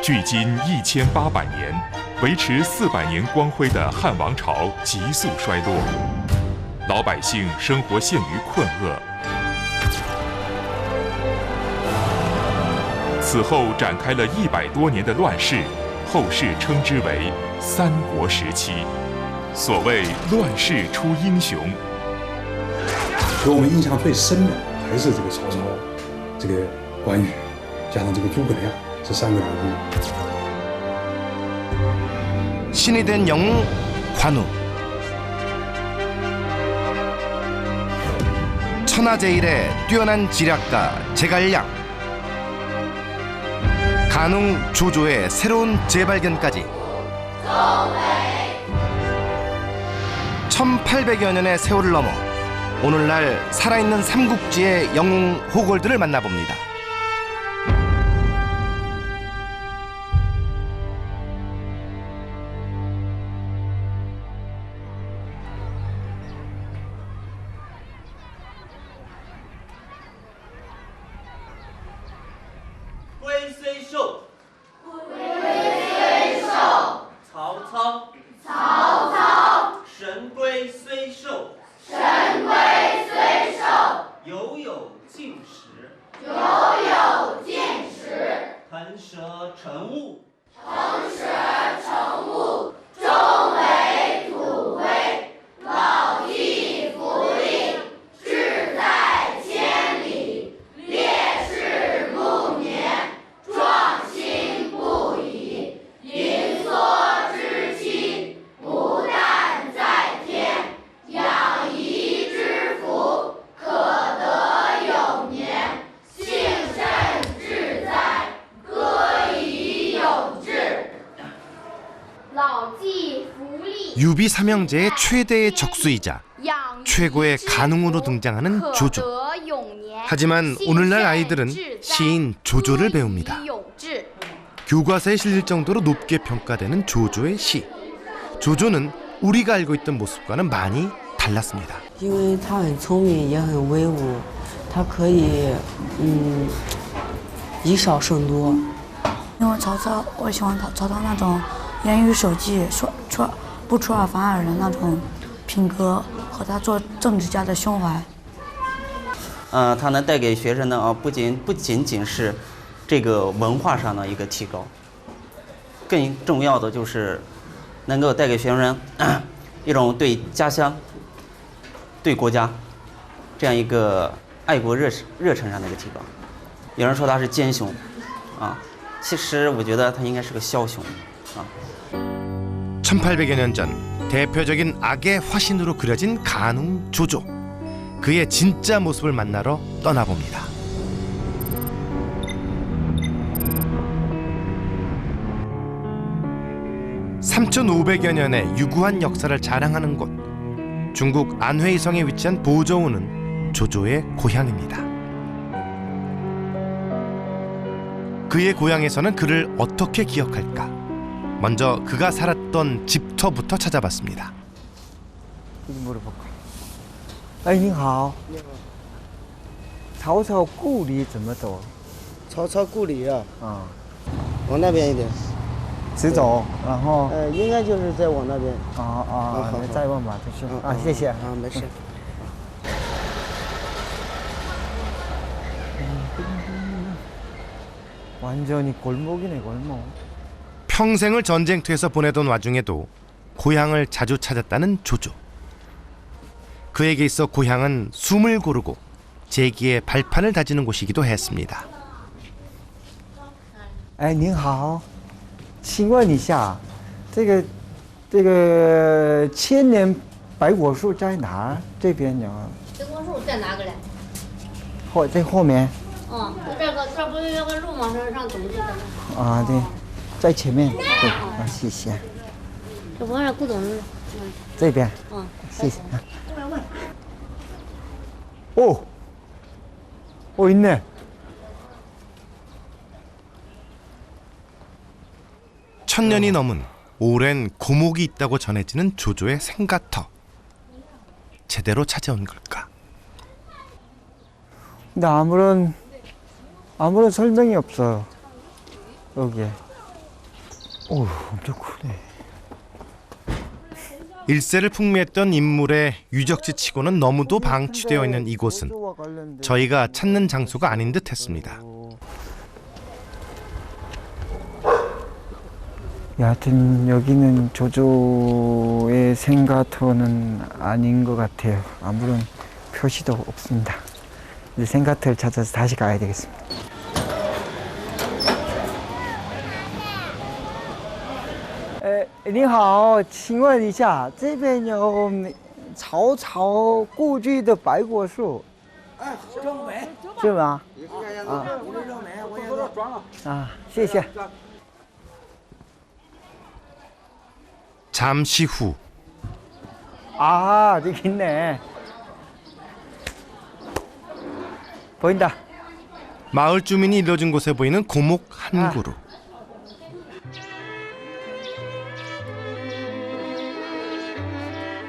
距今1800年，维持400年光辉的汉王朝急速衰落，老百姓生活陷于困厄。此后展开了100多年的乱世，后世称之为三国时期。所谓乱世出英雄。给我们印象最深的还是这个曹操、这个关羽，加上这个诸葛亮这3个人物。 신이 된 영웅 관우. 천하제일의 뛰어난 지략가 제갈량. 간웅 조조의 새로운 재발견까지. 1800여 년의 세월을 넘어 오늘날 살아있는 삼국지의 영웅 호걸들을 만나봅니다. 유비 삼형제의 최대의 적수이자 최고의 간웅으로 등장하는 조조. 하지만 오늘날 아이들은 시인 조조를 배웁니다. 교과서에 실릴 정도로 높게 평가되는 조조의 시. 조조는 우리가 알고 있던 모습과는 많이 달랐습니다. 因为他很聪明，也很威武，他可以以少胜多。因为曹操，我喜欢曹操那种言语守纪、不出尔反尔的那种品格和他做政治家的胸怀。他能带给学生的不仅仅是这个文化上的一个提高，更重要的就是能够带给学生一种对家乡、对国家这样一个爱国热忱上的一个提高。有人说他是奸雄，其实我觉得他应该是个枭雄， 1800여 년 전 대표적인 악의 화신으로 그려진 간웅 조조. 그의 진짜 모습을 만나러 떠나봅니다. (3500여 년의) 유구한 역사를 자랑하는 곳. 중국 안회이성에 위치한 보저우는 조조의 고향입니다. 그의 고향에서는 그를 어떻게 기억할까? 먼저 그가 살았던 집터부터 찾아봤습니다. 물어볼까? 哎，你好。你好。曹操故里怎么走？曹操故里啊，往那边一点，直走，然后。应该就是在往那边。你再问吧，就是谢谢。没事。 완전히 골목이네, 골목. 평생을 전쟁터에서 보내던 와중에도 고향을 자주 찾았다는 조조. 그에게 있어 고향은 숨을 고르고 재기의 발판을 다지는 곳이기도 했습니다. 哎，您好，请问一下，这个千年白果树在哪儿？这边有。白果树在哪个嘞？在后面。 这不是有个路吗？上东去的。对，在前面。对，谢谢。这不是古董路。这边。谢谢。있네. 천년이 넘은 오랜 고목이 있다고 전해지는 조조의 생가터. 제대로 찾아온 걸까? 근데 아무런 설명이 없어요. 여기에. 오, 엄청 크네. 일세를 풍미했던 인물의 유적지 치고는 너무도 방치되어 있는 이곳은 저희가 찾는 장소가 아닌 듯 했습니다. 여하튼 여기는 조조의 생가터는 아닌 것 같아요. 아무런 표시도 없습니다. 이제 생가터를 찾아서 다시 가야 되겠습니다. 你好，请问一下，这边有曹操故居的白果树？是吗？啊，谢谢。 잠시 후 아, 저기 있네. 보인다. 마을 주민이 일러준 곳에 보이는 고목 한 그루.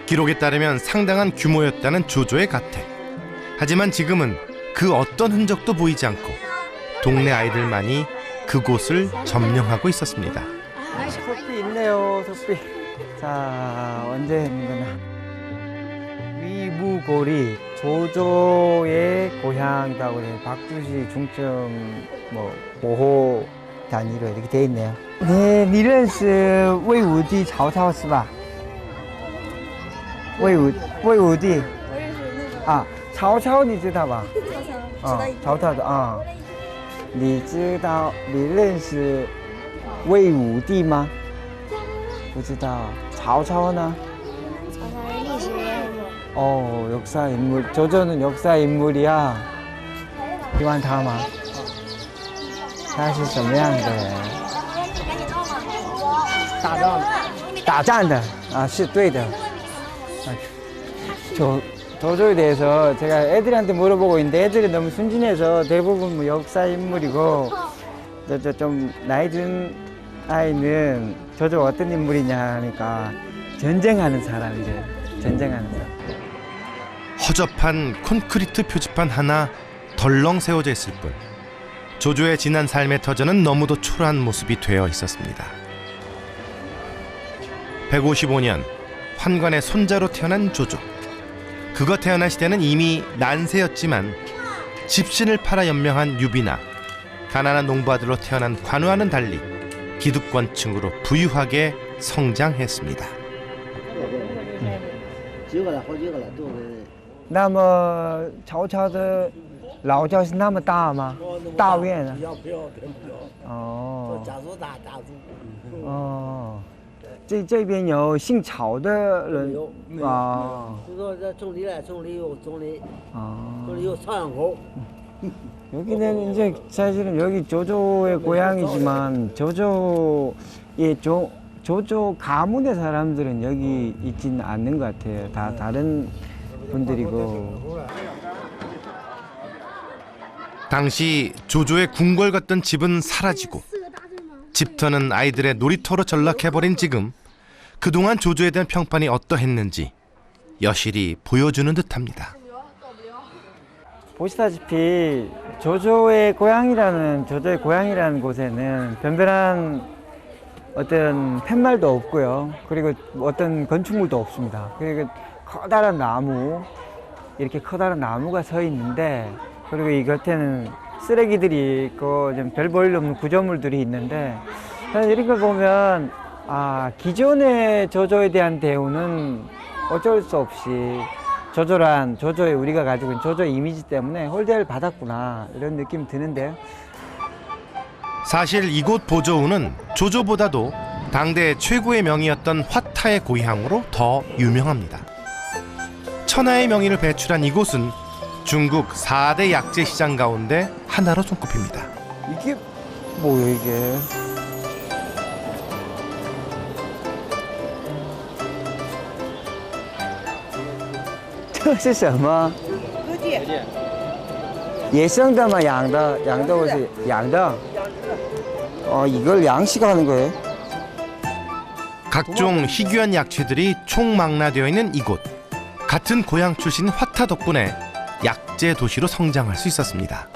기록에 따르면 상당한 규모였다는 조조의 가택. 하지만 지금은 그 어떤 흔적도 보이지 않고 동네 아이들만이 그곳을 점령하고 있었습니다. 솥비 있네요, 솥비. 자, 언제 했는구나. 위무고리, 조조의 고향이라고 해요. 박주시 중점 뭐 보호 단위로 이렇게 돼 있네요. 네, 你认识魏武帝曹操是吧？魏武帝啊，曹操你知道吧？啊，曹操的啊，你认识魏武帝吗？不知道。曹操呢？ 历史人物。 어, 역사 인물. 조조는 역사 인물이야. 喜欢他吗？他是什么样的人？打仗的啊，是对的。조조에 대해서 제가 애들한테 물어보고 있는데 애들이 너무 순진해서 대부분 뭐 역사 인물이고 좀 나이 든 아이는 조조 어떤 인물이냐 하니까 전쟁하는 사람이래. 전쟁하는 사람. 허접한 콘크리트 표지판 하나 덜렁 세워져 있을 뿐 조조의 지난 삶의 터전은 너무도 초라한 모습이 되어 있었습니다. 155년 환관의 손자로 태어난 조조. 그가 태어난 시대는 이미 난세였지만 집신을 팔아 연명한 유비나 가난한 농부아들로 태어난 관우와는 달리 기득권층으로 부유하게 성장했습니다. 那么曹操的老家是那么大吗？大院啊？哦。哦。这边有姓曹的人啊。就说这种里来，种里有种里， 아. 有朝阳口。 여기는 이제 사실은 여기 조조의 고향이지만 조조의 조조 가문의 사람들은 여기 있지는 않는 것 같아요. 다 다른 분들이고. 당시 조조의 궁궐 같던 집은 사라지고 집터는 아이들의 놀이터로 전락해버린 지금 그동안 조조에 대한 평판이 어떠했는지 여실히 보여주는 듯합니다. 보시다시피 조조의 고향이라는 곳에는 변변한 어떤 팻말도 없고요. 그리고 어떤 건축물도 없습니다. 그리고 커다란 나무, 이렇게 커다란 나무가 서 있는데, 그리고 이 곁에는 쓰레기들이 있고 좀 별 볼 일 없는 구조물들이 있는데, 이런 걸 보면 기존의 조조에 대한 대우는 어쩔 수 없이 조조의 우리가 가지고 있는 조조의 이미지 때문에 홀대를 받았구나, 이런 느낌이 드는데요. 사실 이곳 보저우는 조조보다도 당대 최고의 명이었던 화타의 고향으로 더 유명합니다. 천하의 명의를 배출한 이곳은 중국 4대 약재 시장 가운데 하나로 손꼽힙니다. 이게 뭐예요, 이게?这是什么？野生的吗？养的或是养的？ 이걸 양식하는 거예요? 각종 희귀한 약재들이 총망라되어 있는 이곳. 같은 고향 출신 화타 덕분에 약재 도시로 성장할 수 있었습니다.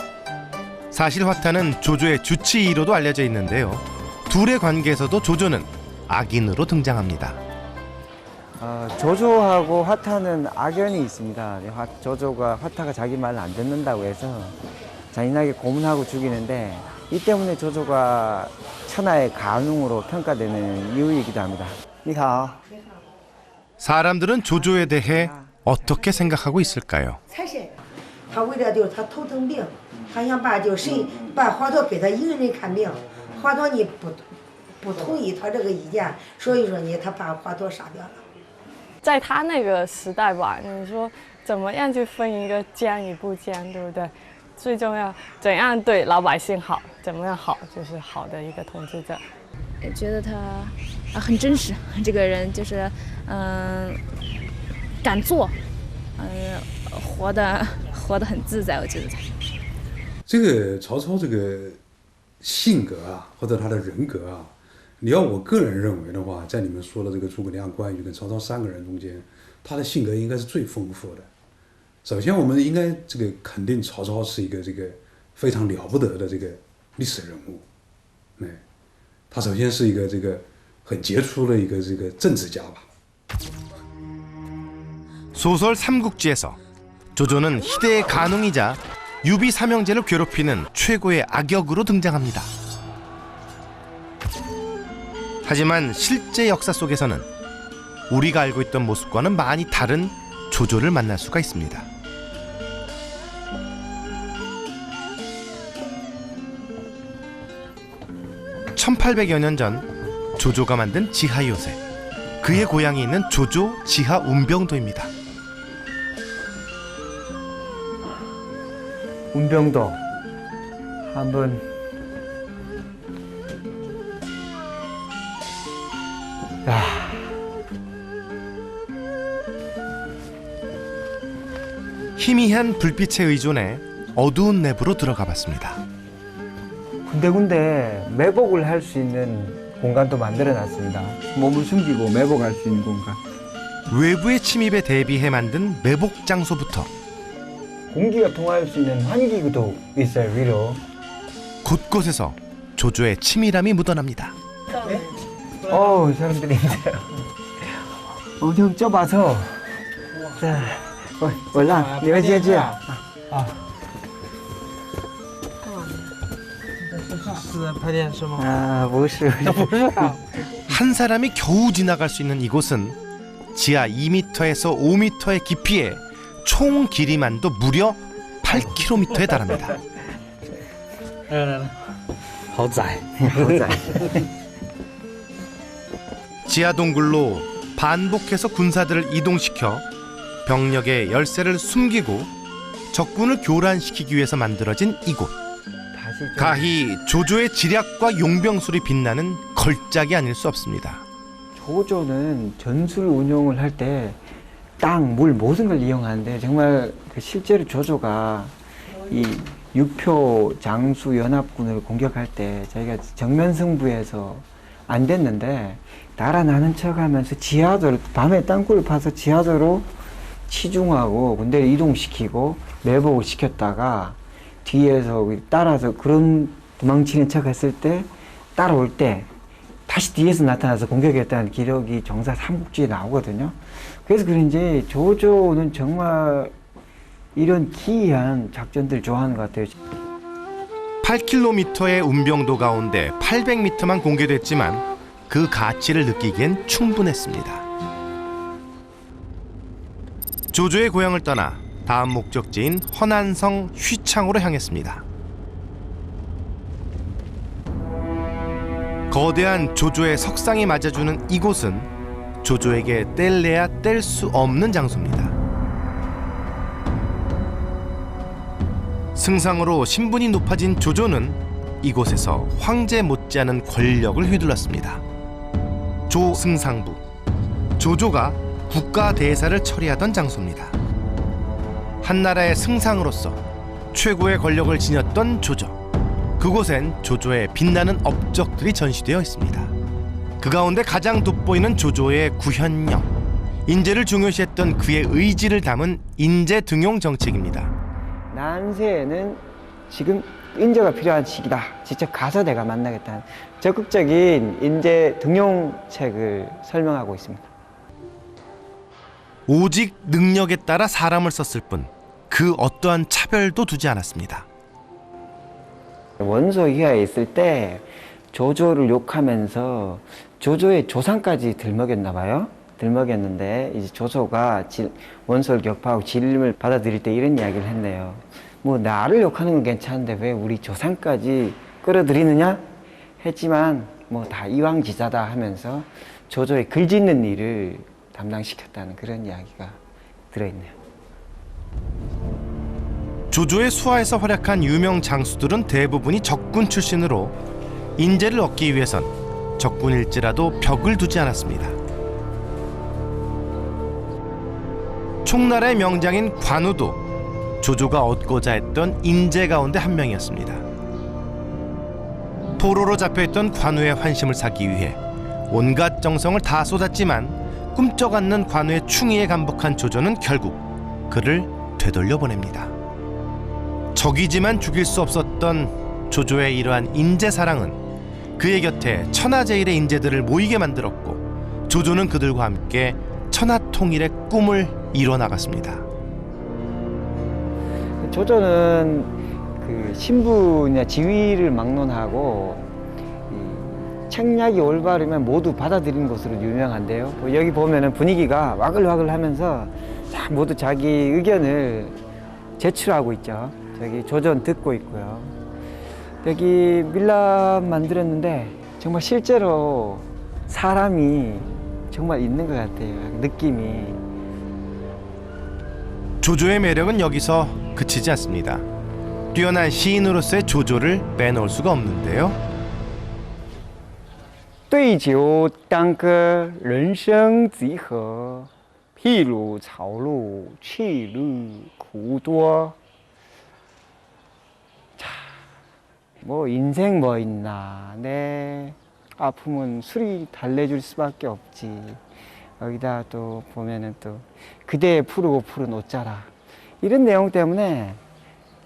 사실 화타는 조조의 주치 1호도 알려져 있는데요. 둘의 관계에서도 조조는 악인으로 등장합니다. 조조하고 화타는 악연이 있습니다. 조조가 화타가 자기 말을 안 듣는다고 해서 잔인하게 고문하고 죽이는데 이 때문에 조조가 천하의 간웅으로 평가되는 이유이기도 합니다. 니하오. 사람들은 조조에 대해 어떻게 생각하고 있을까요? 他为了就是他头疼病，他想把谁把华佗给他一个人看病，华佗你不同意他这个意见，所以说呢，他把华佗杀掉了。在他那个时代吧，你说怎么样去分一个奸与不奸，对不对？最重要怎样对老百姓好，怎么样好就是好的一个统治者。觉得他很真实，这个人就是敢做，活得很自在，我觉得他。这个曹操这个性格啊，或者他的人格啊，你要我个人认为的话，在你们说的这个诸葛亮、关羽跟曹操三个人中间，他的性格应该是最丰富的。首先，我们应该这个肯定曹操是一个这个非常了不得的这个历史人物，他首先是一个这个很杰出的一个这个政治家吧。 소설 삼국지에서 조조는 희대의 간웅이자 유비 삼형제를 괴롭히는 최고의 악역으로 등장합니다. 하지만 실제 역사 속에서는 우리가 알고 있던 모습과는 많이 다른 조조를 만날 수가 있습니다. (1800여 년) 전 조조가 만든 지하 요새, 그의 고향이 있는 조조 지하 운병도입니다. 운병도 한번 희미한 불빛에 의존해 어두운 내부로 들어가 봤습니다. 군데군데 매복을 할 수 있는 공간도 만들어 놨습니다. 몸을 숨기고 매복할 수 있는 공간. 외부의 침입에 대비해 만든 매복 장소부터 공기가 통할 수 있는 환기구도 있어요, 위로. 곳곳에서 조조의 치밀함이 묻어납니다. 사람들이 힘들어요. 엄청 좁아서. 자, 我让你们先去。是拍电视吗？ 不是。 한 사람이 겨우 지나갈 수 있는 이곳은 지하 2m에서 5m의 깊이에 총 길이만도 무려 8km에 달합니다. 好窄。 지하 동굴로 반복해서 군사들을 이동시켜 병력의 열세를 숨기고 적군을 교란시키기 위해서 만들어진 이곳. 가히 조조의 지략과 용병술이 빛나는 걸작이 아닐 수 없습니다. 조조는 전술 운용을 할 때 땅, 물 모든 걸 이용하는데 정말 실제로 조조가 이 육표 장수 연합군을 공격할 때 저희가 정면 승부에서 안 됐는데 달아나는 척하면서 지하도로 밤에 땅굴을 파서 지하도로 치중하고 군대를 이동시키고 매복을 시켰다가 뒤에서 따라서 그런 도망치는 척 했을 때 따라올 때 다시 뒤에서 나타나서 공격했다는 기록이 정사 삼국지에 나오거든요. 그래서 그런지 조조는 정말 이런 기이한 작전들 좋아하는 것 같아요. 8km의 운병도 가운데 800m만 공개됐지만 그 가치를 느끼기엔 충분했습니다. 조조의 고향을 떠나 다음 목적지인 허난성 휘창으로 향했습니다. 거대한 조조의 석상이 맞아주는 이곳은 조조에게 뗄래야 뗄 수 없는 장소입니다. 승상으로 신분이 높아진 조조는 이곳에서 황제 못지않은 권력을 휘둘렀습니다. 조승상부, 조조가 국가 대사를 처리하던 장소입니다. 한나라의 승상으로서 최고의 권력을 지녔던 조조. 그곳엔 조조의 빛나는 업적들이 전시되어 있습니다. 그 가운데 가장 돋보이는 조조의 구현령. 인재를 중요시했던 그의 의지를 담은 인재 등용 정책입니다. 난세에는 지금 인재가 필요한 시기다. 직접 가서 내가 만나겠다는 적극적인 인재 등용책을 설명하고 있습니다. 오직 능력에 따라 사람을 썼을 뿐 그 어떠한 차별도 두지 않았습니다. 원소 이하에 있을 때 조조를 욕하면서 조조의 조상까지 들먹였나 봐요. 들먹였는데 이제 조조가 원소를 격파하고 진림을 받아들일 때 이런 이야기를 했네요. 뭐 나를 욕하는 건 괜찮은데 왜 우리 조상까지 끌어들이느냐 했지만 뭐 다 이왕지자다 하면서 조조의 글짓는 일을 담당시켰다는 그런 이야기가 들어있네요. 조조의 수하에서 활약한 유명 장수들은 대부분이 적군 출신으로 인재를 얻기 위해선 적군일지라도 벽을 두지 않았습니다. 총나라의 명장인 관우도 조조가 얻고자 했던 인재 가운데 한 명이었습니다. 포로로 잡혀있던 관우의 환심을 사기 위해 온갖 정성을 다 쏟았지만 꿈쩍 않는 관우의 충의에 감복한 조조는 결국 그를 되돌려 보냅니다. 적이지만 죽일 수 없었던 조조의 이러한 인재사랑은 그의 곁에 천하제일의 인재들을 모이게 만들었고 조조는 그들과 함께 천하통일의 꿈을 이뤄나갔습니다. 조조는 그 신분이나 지위를 막론하고 책략이 올바르면 모두 받아들이는 것으로 유명한데요. 여기 보면은 분위기가 와글와글하면서 모두 자기 의견을 제출하고 있죠. 저기 조조는 듣고 있고요. 여기 밀랍 만들었는데 정말 실제로 사람이 정말 있는 것 같아요. 느낌이. 조조의 매력은 여기서 그치지 않습니다. 뛰어난 시인으로서의 조조를 빼놓을 수가 없는데요. 对酒当歌，人生几何？譬如草露，去路苦多。 뭐 인생 뭐 있나. 내 아픔은 술이 달래줄 수밖에 없지. 여기다 또 보면은 또 그대의 푸르고 푸른 옷자락. 이런 내용 때문에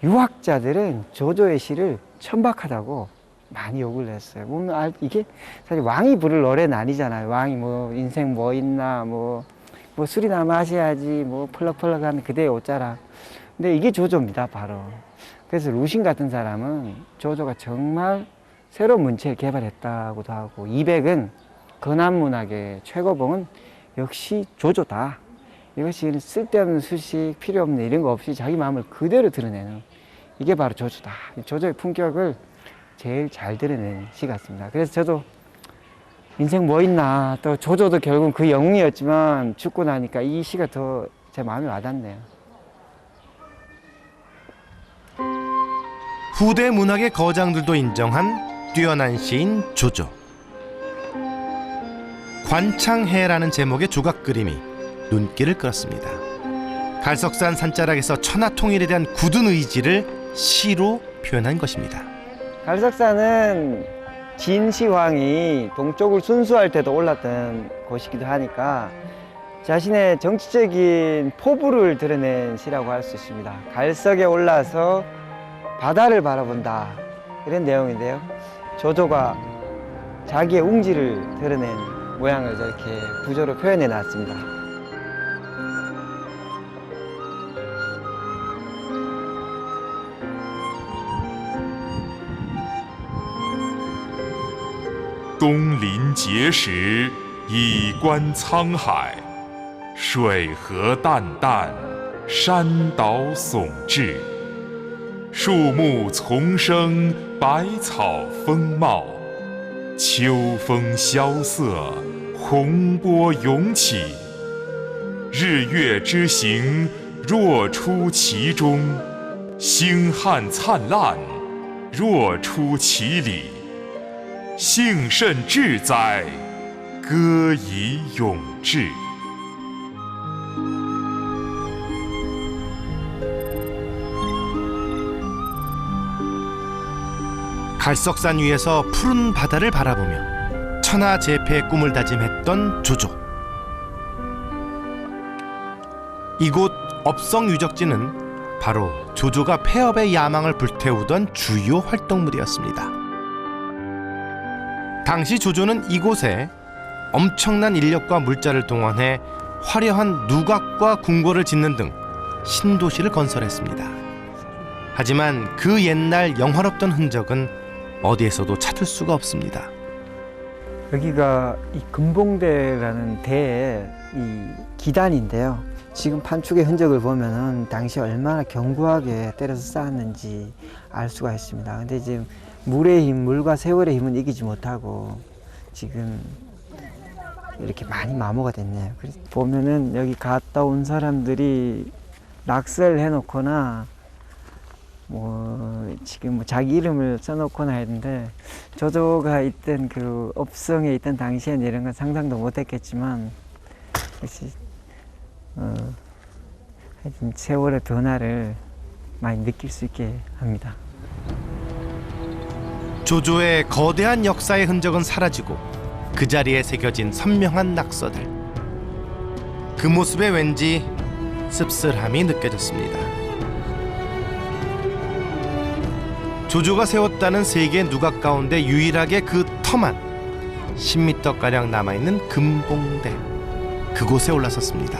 유학자들은 조조의 시를 천박하다고 많이 욕을 했어요. 보면 이게 사실 왕이 부를 노래는 아니잖아요. 왕이 뭐 인생 뭐 있나, 뭐 술이나 마셔야지, 뭐 펄럭펄럭한 그대의 옷자락. 근데 이게 조조입니다, 바로. 그래서 루신 같은 사람은 조조가 정말 새로운 문체를 개발했다고도 하고, 이백은 건한문학의 최고봉은 역시 조조다. 이것이 쓸데없는 수식, 필요 없는 이런 거 없이 자기 마음을 그대로 드러내는, 이게 바로 조조다. 조조의 품격을 제일 잘 드러내는 시 같습니다. 그래서 저도 인생 뭐 있나, 또 조조도 결국은 그 영웅이었지만 죽고 나니까 이 시가 더 제 마음에 와닿네요. 후대 문학의 거장들도 인정한 뛰어난 시인 조조. 관창해라는 제목의 조각 그림이 눈길을 끌었습니다. 갈석산 산자락에서 천하통일에 대한 굳은 의지를 시로 표현한 것입니다. 갈석산은 진시황이 동쪽을 순수할 때도 올랐던 곳이기도 하니까 자신의 정치적인 포부를 드러낸 시라고 할 수 있습니다. 갈석에 올라서 바다를 바라본다, 이런 내용인데요. 조조가 자기의 웅지를 드러낸 모양을 저렇게 부조로 표현해 놨습니다.东临碣石，以观沧海。水河淡淡，山岛耸峙。树木丛生，百草丰茂。秋风萧瑟，洪波涌起。日月之行，若出其中；星汉灿烂，若出其里。幸甚至哉，歌以咏志。 갈석산 위에서 푸른 바다를 바라보며 천하제패의 꿈을 다짐했던 조조. 이곳 업성유적지는 바로 조조가 폐업의 야망을 불태우던 주요 활동물이었습니다. 당시 조조는 이곳에 엄청난 인력과 물자를 동원해 화려한 누각과 궁궐을 짓는 등 신도시를 건설했습니다. 하지만 그 옛날 영화롭던 흔적은 어디에서도 찾을 수가 없습니다. 여기가 이 금봉대라는 대의 이 기단인데요. 지금 판축의 흔적을 보면은 당시 얼마나 견고하게 때려서 쌓았는지 알 수가 있습니다. 근데 지금 물의 힘, 물과 세월의 힘은 이기지 못하고 지금 이렇게 많이 마모가 됐네요. 그래서 보면은 여기 갔다 온 사람들이 낙서를 해놓거나 지금 자기 이름을 써놓거나 했는데 조조가 있던 그 업성에 있던 당시엔 이런 건 상상도 못했겠지만 역시 하여튼 세월의 변화를 많이 느낄 수 있게 합니다. 조조의 거대한 역사의 흔적은 사라지고 그 자리에 새겨진 선명한 낙서들. 그 모습에 왠지 씁쓸함이 느껴졌습니다. 조조가 세웠다는 세계 누각 가운데 유일하게 그 터만 10m가량 남아있는 금봉대. 그곳에 올라섰습니다.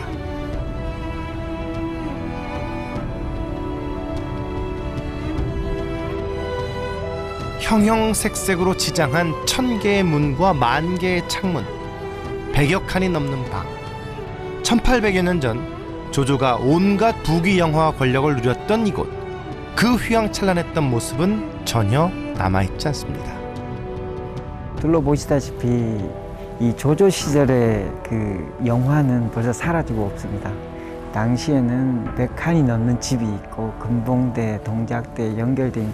형형색색으로 지장한 1000개의 문과 10,000개의 창문, 100여 칸이 넘는 방. 1800여 년 전 조조가 온갖 부귀영화와 권력을 누렸던 이곳. 그 휘황찬란했던 모습은 전혀 남아있지 않습니다. 둘러보시다시피 이 조조 시절의 그 영화는 벌써 사라지고 없습니다. 당시에는 100칸이 넘는 집이 있고 금봉대, 동작대 연결된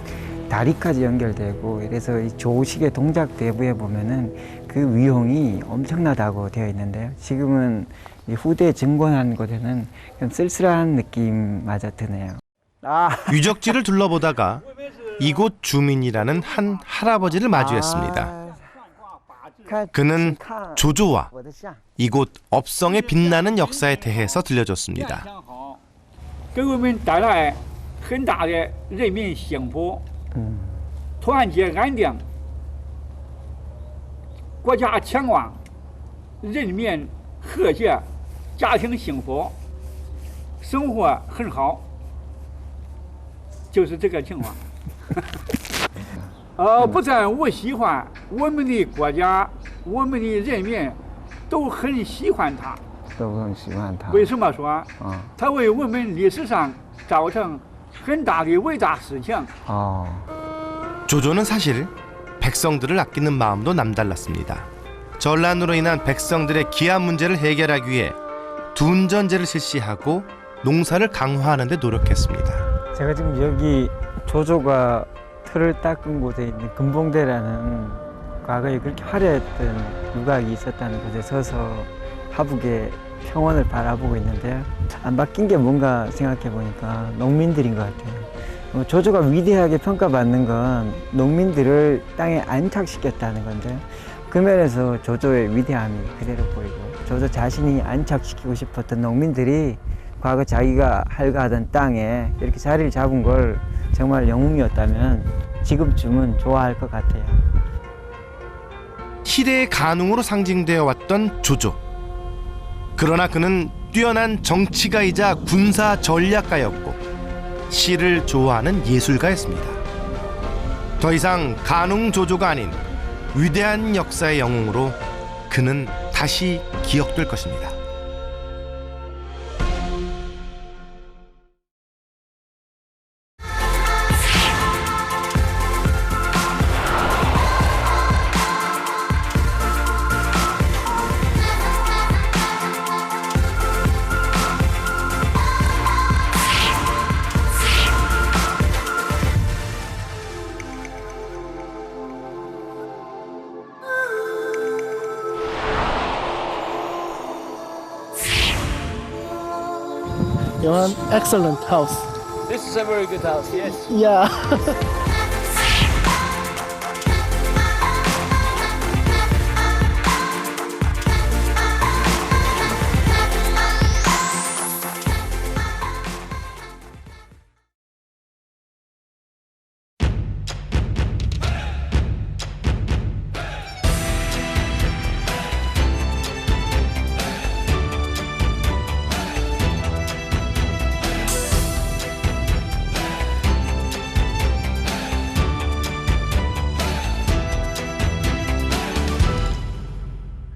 다리까지 연결되고 이래서 이 조식의 동작 대부에 보면은 그 위용이 엄청나다고 되어 있는데요. 지금은 이 후대에 증권한 곳에는 좀 쓸쓸한 느낌마저 드네요. 유적지를 둘러보다가 이곳 주민이라는 한 할아버지를 마주했습니다. 그는 조조와 이곳 업성의 빛나는 역사에 대해서 들려줬습니다. 给我们带来很大的人民幸福，团结安定，国家强旺，人民和谐，家庭幸福，生活很好，就是这个情况。不但我喜欢，我们的国家，我们的人民都很喜欢他。 都很喜欢他。为什么说？他为我们历史上造成很大的伟大事情。 조조는 사실 백성들을 아끼는 마음도 남달랐습니다. 전란으로 인한 백성들의 기한 문제를 해결하기 위해 둔전제를 실시하고 농사를 강화하는 데 노력했습니다. 제가 지금 여기 조조가 틀을 닦은 곳에 있는 금봉대라는 과거에 그렇게 화려했던 누각이 있었다는 곳에 서서 하북의 평원을 바라보고 있는데요. 안 바뀐 게 뭔가 생각해 보니까 농민들인 것 같아요. 조조가 위대하게 평가받는 건 농민들을 땅에 안착시켰다는 건데 그 면에서 조조의 위대함이 그대로 보이고 조조 자신이 안착시키고 싶었던 농민들이 과거 자기가 할가하던 땅에 이렇게 자리를 잡은 걸 정말 영웅이었다면 지금쯤은 좋아할 것 같아요. 희대의 간웅으로 상징되어 왔던 조조. 그러나 그는 뛰어난 정치가이자 군사 전략가였고 시를 좋아하는 예술가였습니다. 더 이상 간웅 조조가 아닌 위대한 역사의 영웅으로 그는 다시 기억될 것입니다. You want excellent house. This is a very good house, yes. Yeah.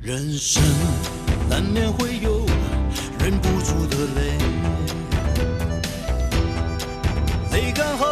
人生难免会有忍不住的泪，泪干后